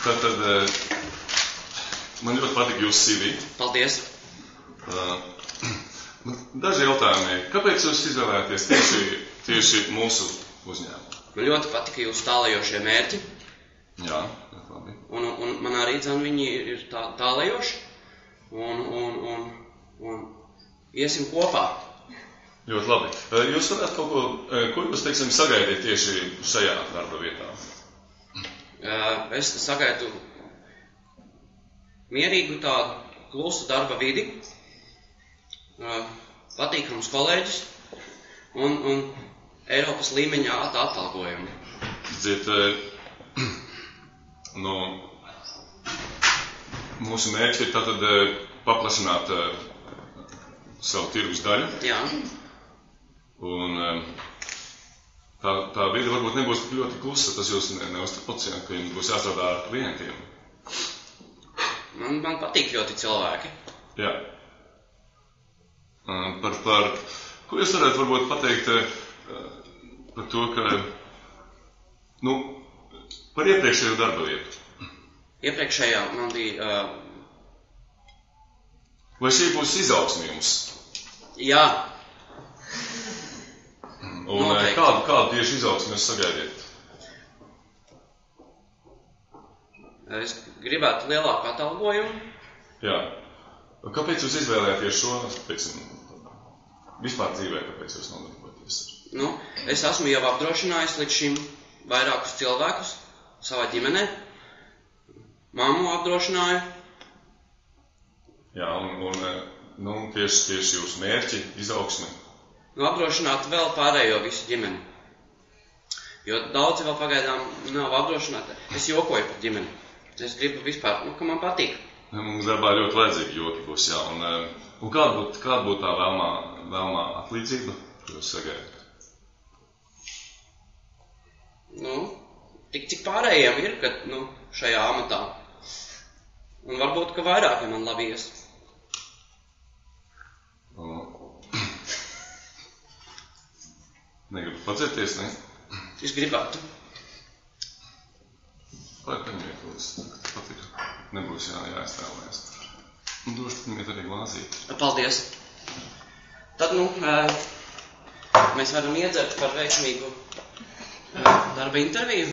Tātad man ļoti patika jūsu CV. Paldies. Daži jautājumi. Kāpēc jūs izvēlējāties tieši mūsu uzņēmumu? Man ļoti patika jūsu tālajošie mērķi. Jā, labi. Un man arī viņi ir tālajoši. Un iesim kopā. Ļoti labi. Jūs varētu kaut ko jūs, teiksim, sagaidiet tieši šajā darba vietā? Es sagaidu mierīgu tādu klusu darba vidi, patīkamus kolēģus un Eiropas līmeņā atalgojumu. Mūsu mērķi ir tātad paplašināt savu tirgus daļu. Jā. Un tā vide varbūt nebūs ļoti klusa, tas jūs neuztrauc, ka jums būs jāstrādā ar klientiem. Man patīk ļoti cilvēki. Jā. Ko jūs varētu varbūt pateikt par to, ka, par iepriekšējo darba vietu? Iepriekšējā man bija... Vai šī būs izaugsme jums? Jā. Un kādu tieši izaugsmi jūs sagaidiet? Es gribētu lielāku atalgojumu. Jā. Kāpēc jūs izvēlējāties šo, teiksim, vispār dzīvē, kāpēc jūs nodarbojaties? Es esmu jau apdrošinājis līdz šim vairākus cilvēkus savā ģimenē. Mammu apdrošināju. Jā, un tieši jūsu mērķi, izaugsme. Apdrošināt vēl pārējo visu ģimeni. Jo daudzi vēl pagaidām nav apdrošināti. Es jokoju par ģimeni. Es gribu vispār, ka man patīk. Mums darbā ļoti vajadzīgi joki būs, jā. Un kāda būtu tā vēlmā atlīdzība, ko jūs sagaidat? Cik pārējiem ir, kad, šajā amatā. Un varbūt, ka vairāk, ja man labi ies. Negribu pacerties, ne? Es gribētu. Lai paņemiet, lūdzu, patīk. Nebūs jāiztēlēs. Došu paņemiet arī glāzīt. Paldies. Tad, mēs varam iedzert par veiksmīgu darba interviju.